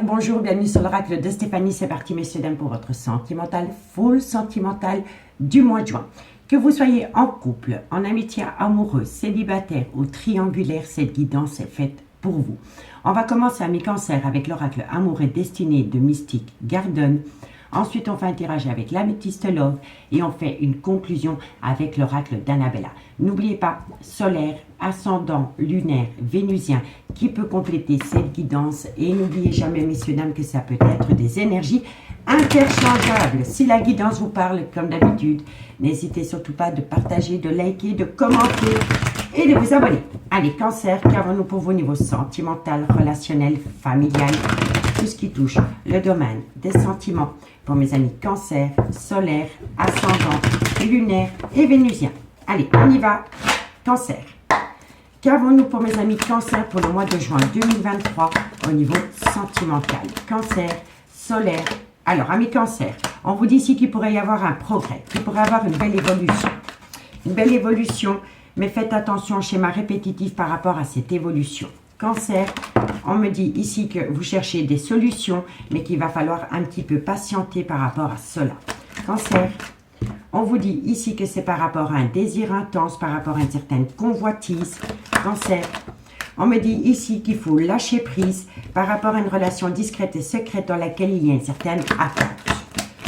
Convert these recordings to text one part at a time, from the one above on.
Bonjour, bienvenue sur l'oracle de Stéphanie. C'est parti, messieurs, dames, pour votre sentimental, full sentimental du mois de juin. Que vous soyez en couple, en amitié amoureuse, célibataire ou triangulaire, cette guidance est faite pour vous. On va commencer à mi-cancer avec l'oracle amour et destinée de Mystique Garden. Ensuite, on fait un tirage avec l'améthyste love et on fait une conclusion avec l'oracle d'Annabella. N'oubliez pas, solaire, ascendant, lunaire, vénusien, qui peut compléter cette guidance. Et n'oubliez jamais, messieurs, dames, que ça peut être des énergies interchangeables. Si la guidance vous parle, comme d'habitude, n'hésitez surtout pas de partager, de liker, de commenter et de vous abonner. Allez, cancer, qu'avons-nous pour vous au niveau sentimental, relationnel, familial, tout ce qui touche le domaine des sentiments pour mes amis cancer, solaire, ascendant, lunaire et vénusien. Allez, on y va. Cancer. Qu'avons-nous pour mes amis cancer pour le mois de juin 2023 au niveau sentimental? Cancer, solaire. Alors, amis cancer, on vous dit ici qu'il pourrait y avoir un progrès, qu'il pourrait y avoir une belle évolution. Une belle évolution, mais faites attention au schéma répétitif par rapport à cette évolution. Cancer, on me dit ici que vous cherchez des solutions, mais qu'il va falloir un petit peu patienter par rapport à cela. Cancer, on vous dit ici que c'est par rapport à un désir intense, par rapport à une certaine convoitise. Cancer, on me dit ici qu'il faut lâcher prise par rapport à une relation discrète et secrète dans laquelle il y a une certaine attente.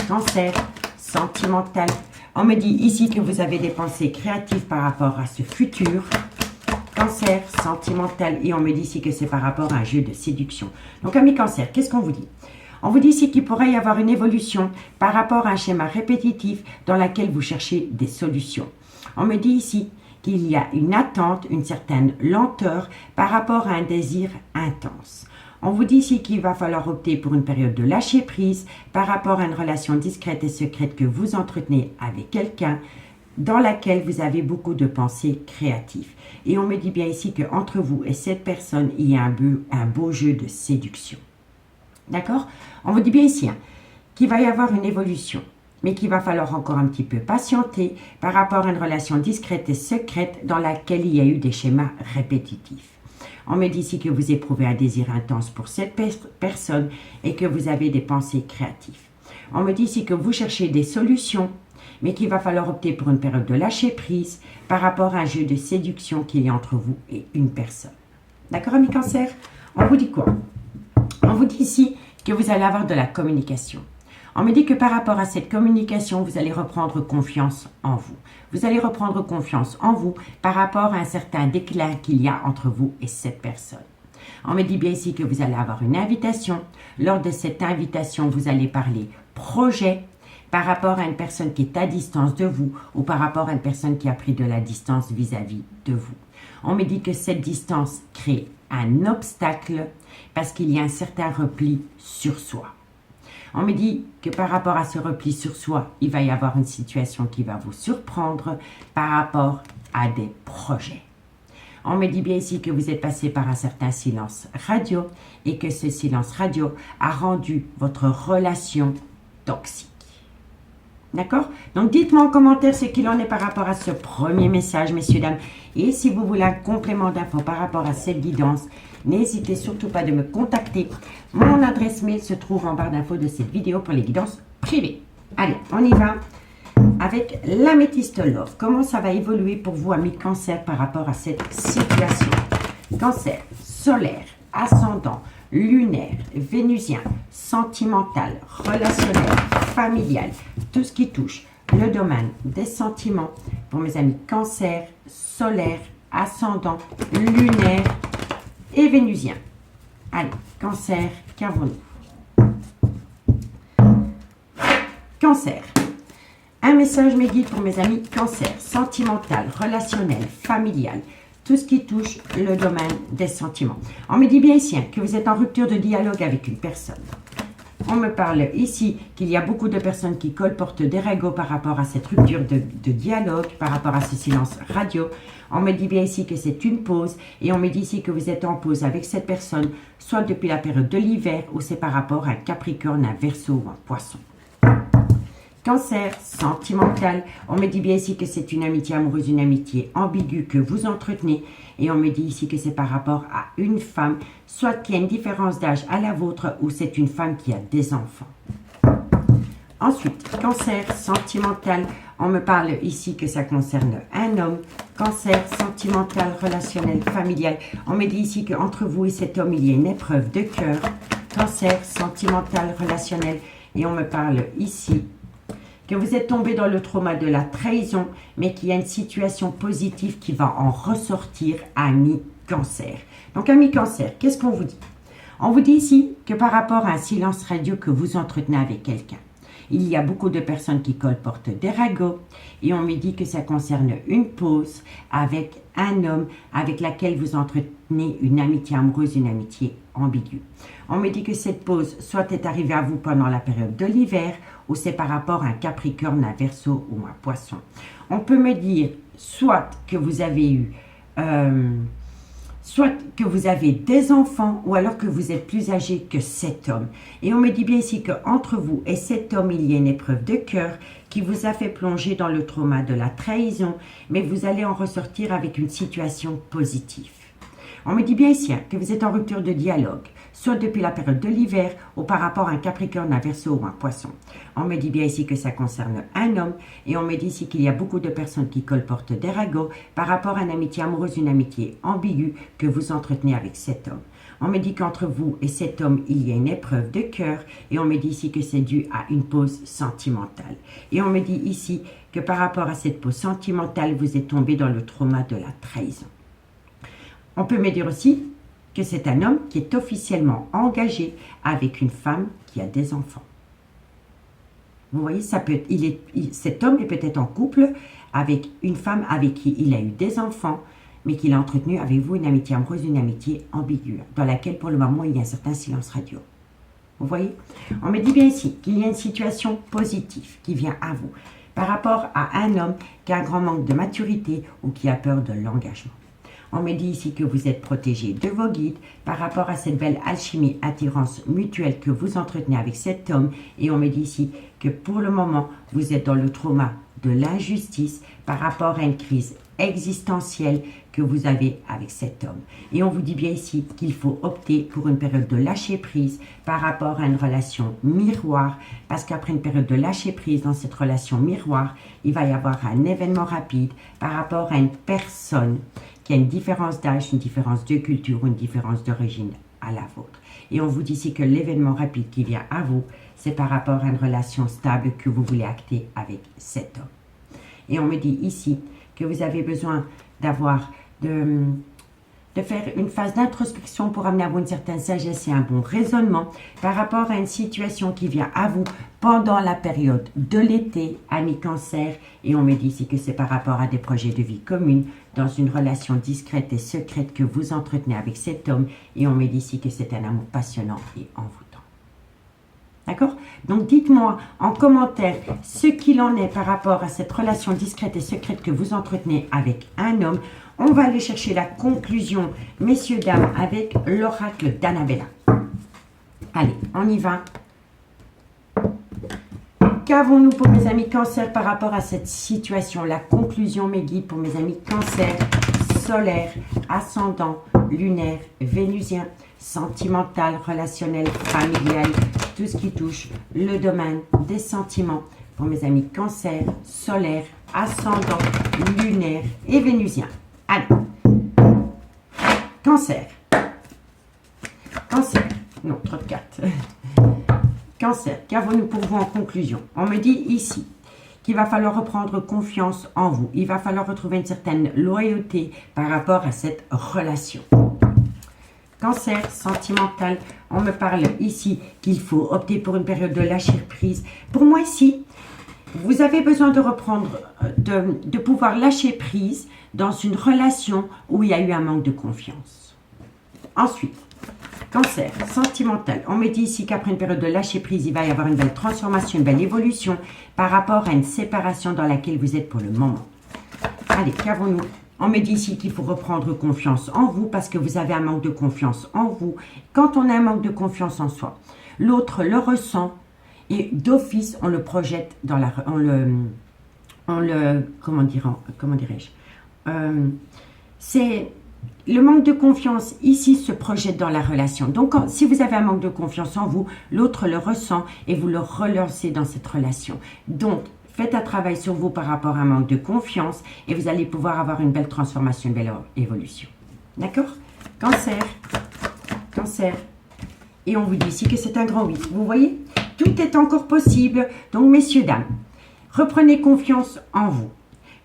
Cancer, sentimental, on me dit ici que vous avez des pensées créatives par rapport à ce futur. Cancer, sentimental, et on me dit ici que c'est par rapport à un jeu de séduction. Donc, amis cancer, qu'est-ce qu'on vous dit? On vous dit ici qu'il pourrait y avoir une évolution par rapport à un schéma répétitif dans lequel vous cherchez des solutions. On me dit ici qu'il y a une attente, une certaine lenteur par rapport à un désir intense. On vous dit ici qu'il va falloir opter pour une période de lâcher prise par rapport à une relation discrète et secrète que vous entretenez avec quelqu'un dans laquelle vous avez beaucoup de pensées créatives. Et on me dit bien ici qu'entre vous et cette personne, il y a un beau jeu de séduction. D'accord? On vous dit bien ici qu'il va y avoir une évolution, mais qu'il va falloir encore un petit peu patienter par rapport à une relation discrète et secrète dans laquelle il y a eu des schémas répétitifs. On me dit ici que vous éprouvez un désir intense pour cette personne et que vous avez des pensées créatives. On me dit ici que vous cherchez des solutions, mais qu'il va falloir opter pour une période de lâcher prise par rapport à un jeu de séduction qu'il y a entre vous et une personne. D'accord, amis cancer? On vous dit quoi? On vous dit ici que vous allez avoir de la communication. On me dit que par rapport à cette communication, vous allez reprendre confiance en vous. Vous allez reprendre confiance en vous par rapport à un certain déclin qu'il y a entre vous et cette personne. On me dit bien ici que vous allez avoir une invitation. Lors de cette invitation, vous allez parler projet par rapport à une personne qui est à distance de vous ou par rapport à une personne qui a pris de la distance vis-à-vis de vous. On me dit que cette distance crée un obstacle parce qu'il y a un certain repli sur soi. On me dit que par rapport à ce repli sur soi, il va y avoir une situation qui va vous surprendre par rapport à des projets. On me dit bien ici que vous êtes passé par un certain silence radio et que ce silence radio a rendu votre relation toxique. D'accord? Donc, dites-moi en commentaire ce qu'il en est par rapport à ce premier message, messieurs, dames. Et si vous voulez un complément d'infos par rapport à cette guidance, n'hésitez surtout pas de me contacter. Mon adresse mail se trouve en barre d'infos de cette vidéo pour les guidances privées. Allez, on y va avec l'améthyste love. Comment ça va évoluer pour vous, amis cancer, par rapport à cette situation? Cancer, solaire, ascendant, lunaire, vénusien, sentimental, relationnel, familial, tout ce qui touche le domaine des sentiments pour mes amis cancer, solaire, ascendant, lunaire et vénusien. Allez, cancer, qu'avons-nous? Cancer. Un message me guide pour mes amis cancer, sentimental, relationnel, familial, tout ce qui touche le domaine des sentiments. On me dit bien ici que vous êtes en rupture de dialogue avec une personne. On me parle ici qu'il y a beaucoup de personnes qui colportent des ragots par rapport à cette rupture de dialogue, par rapport à ce silence radio. On me dit bien ici que c'est une pause et on me dit ici que vous êtes en pause avec cette personne, soit depuis la période de l'hiver ou c'est par rapport à un Capricorne, un Verseau ou un Poisson. Cancer, sentimental, on me dit bien ici que c'est une amitié amoureuse, une amitié ambiguë que vous entretenez Et on me dit ici que c'est par rapport à une femme, soit qui a une différence d'âge à la vôtre ou c'est une femme qui a des enfants. Ensuite, cancer sentimental, on me parle ici que ça concerne un homme. Cancer sentimental, relationnel, familial, on me dit ici qu'entre vous et cet homme, il y a une épreuve de cœur. Cancer sentimental, relationnel, et on me parle ici que vous êtes tombé dans le trauma de la trahison, mais qu'il y a une situation positive qui va en ressortir, ami cancer. Donc, ami cancer, qu'est-ce qu'on vous dit? On vous dit ici que par rapport à un silence radio que vous entretenez avec quelqu'un, il y a beaucoup de personnes qui colportent des ragots et on me dit que ça concerne une pause avec un homme avec laquelle vous entretenez une amitié amoureuse, une amitié ambiguë. On me dit que cette pause soit est arrivée à vous pendant la période de l'hiver ou c'est par rapport à un Capricorne, un Verseau ou un Poisson. On peut me dire soit que vous avez eu... soit que vous avez des enfants ou alors que vous êtes plus âgé que cet homme. Et on me dit bien ici qu'entre vous et cet homme, il y a une épreuve de cœur qui vous a fait plonger dans le trauma de la trahison, mais vous allez en ressortir avec une situation positive. On me dit bien ici que vous êtes en rupture de dialogue, soit depuis la période de l'hiver ou par rapport à un Capricorne, un Verseau ou un Poisson. On me dit bien ici que ça concerne un homme et on me dit ici qu'il y a beaucoup de personnes qui colportent des ragots par rapport à une amitié amoureuse, une amitié ambiguë que vous entretenez avec cet homme. On me dit qu'entre vous et cet homme, il y a une épreuve de cœur et on me dit ici que c'est dû à une pause sentimentale. Et on me dit ici que par rapport à cette pause sentimentale, vous êtes tombé dans le trauma de la trahison. On peut me dire aussi que c'est un homme qui est officiellement engagé avec une femme qui a des enfants. Vous voyez, ça peut être, cet homme est peut-être en couple avec une femme avec qui il a eu des enfants, mais qu'il a entretenu avec vous une amitié amoureuse, une amitié ambiguë, dans laquelle pour le moment il y a un certain silence radio. Vous voyez, on me dit bien ici qu'il y a une situation positive qui vient à vous par rapport à un homme qui a un grand manque de maturité ou qui a peur de l'engagement. On me dit ici que vous êtes protégé de vos guides par rapport à cette belle alchimie, attirance mutuelle que vous entretenez avec cet homme. Et on me dit ici que pour le moment, vous êtes dans le trauma de l'injustice par rapport à une crise existentielle que vous avez avec cet homme. Et on vous dit bien ici qu'il faut opter pour une période de lâcher prise par rapport à une relation miroir, parce qu'après une période de lâcher prise dans cette relation miroir, il va y avoir un événement rapide par rapport à une personne qui a une différence d'âge, une différence de culture, une différence d'origine à la vôtre. Et on vous dit ici que l'événement rapide qui vient à vous, c'est par rapport à une relation stable que vous voulez acter avec cet homme. Et on me dit ici que vous avez besoin de faire une phase d'introspection pour amener à vous une certaine sagesse et un bon raisonnement par rapport à une situation qui vient à vous pendant la période de l'été, ami cancer. Et on me dit ici que c'est par rapport à des projets de vie commune dans une relation discrète et secrète que vous entretenez avec cet homme. Et on me dit ici que c'est un amour passionnant et envoûtant. D'accord? Donc, dites-moi en commentaire ce qu'il en est par rapport à cette relation discrète et secrète que vous entretenez avec un homme. On va aller chercher la conclusion, messieurs, dames, avec l'oracle d'Annabella. Allez, on y va. Qu'avons-nous pour mes amis cancer par rapport à cette situation? La conclusion, mes guides, pour mes amis cancer, solaire, ascendant, lunaire, vénusien, sentimental, relationnel, familial, tout ce qui touche le domaine des sentiments pour mes amis cancer, solaire, ascendant, lunaire et vénusien. Allez, cancer, non, trop de cartes. Cancer, qu'avons-nous pour vous en conclusion? On me dit ici qu'il va falloir reprendre confiance en vous. Il va falloir retrouver une certaine loyauté par rapport à cette relation. Cancer sentimental, on me parle ici qu'il faut opter pour une période de lâcher prise. Pour moi ici, vous avez besoin de reprendre, de pouvoir lâcher prise dans une relation où il y a eu un manque de confiance. Ensuite, cancer sentimental, on me dit ici qu'après une période de lâcher prise, il va y avoir une belle transformation, une belle évolution par rapport à une séparation dans laquelle vous êtes pour le moment. Allez, qu'avons-nous? On me dit ici qu'il faut reprendre confiance en vous parce que vous avez un manque de confiance en vous. Quand on a un manque de confiance en soi, l'autre le ressent et d'office, on le projette dans la... comment dirais-je, c'est le manque de confiance ici se projette dans la relation. Donc, si vous avez un manque de confiance en vous, l'autre le ressent et vous le relancez dans cette relation. Donc, faites un travail sur vous par rapport à un manque de confiance et vous allez pouvoir avoir une belle transformation, une belle évolution. D'accord? Cancer. Cancer. Et on vous dit ici que c'est un grand oui. Vous voyez? Tout est encore possible. Donc, messieurs, dames, reprenez confiance en vous.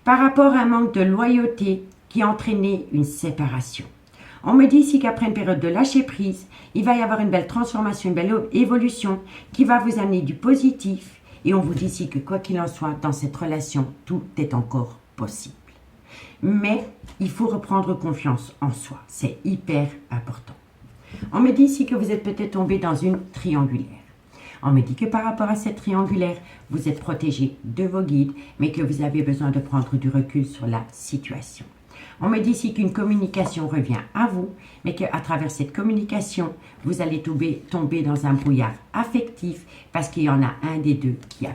Par rapport à un manque de loyauté qui a entraîné une séparation. On me dit ici qu'après une période de lâcher prise, il va y avoir une belle transformation, une belle évolution qui va vous amener du positif. Et on vous dit ici que quoi qu'il en soit, dans cette relation, tout est encore possible. Mais il faut reprendre confiance en soi. C'est hyper important. On me dit ici que vous êtes peut-être tombé dans une triangulaire. On me dit que par rapport à cette triangulaire, vous êtes protégé de vos guides, mais que vous avez besoin de prendre du recul sur la situation. On me dit ici qu'une communication revient à vous, mais qu'à travers cette communication, vous allez tomber dans un brouillard affectif parce qu'il y en a un des deux qui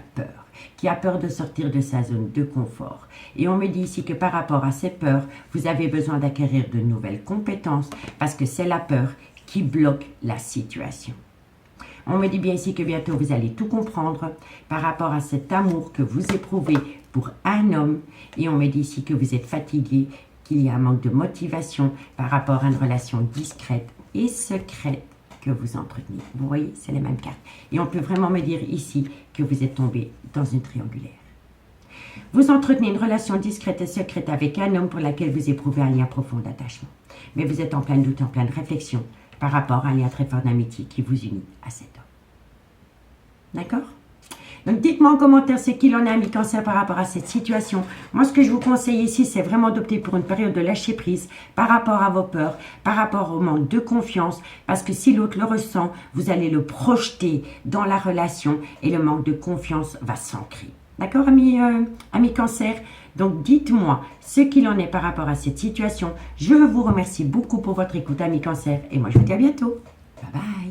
a peur de sortir de sa zone de confort. Et on me dit ici que par rapport à ces peurs, vous avez besoin d'acquérir de nouvelles compétences parce que c'est la peur qui bloque la situation. On me dit bien ici que bientôt vous allez tout comprendre par rapport à cet amour que vous éprouvez pour un homme. Et on me dit ici que vous êtes fatigué, qu'il y a un manque de motivation par rapport à une relation discrète et secrète que vous entretenez. Vous voyez, c'est les mêmes cartes. Et on peut vraiment me dire ici que vous êtes tombé dans une triangulaire. Vous entretenez une relation discrète et secrète avec un homme pour lequel vous éprouvez un lien profond d'attachement. Mais vous êtes en plein doute, en pleine réflexion par rapport à un lien très fort d'amitié qui vous unit à cet homme. D'accord? Donc, dites-moi en commentaire ce qu'il en est, amis Cancer, par rapport à cette situation. Moi, ce que je vous conseille ici, c'est vraiment d'opter pour une période de lâcher prise par rapport à vos peurs, par rapport au manque de confiance, parce que si l'autre le ressent, vous allez le projeter dans la relation et le manque de confiance va s'ancrer. D'accord, amis Cancer? Donc, dites-moi ce qu'il en est par rapport à cette situation. Je vous remercie beaucoup pour votre écoute, amis Cancer, et moi, je vous dis à bientôt. Bye bye.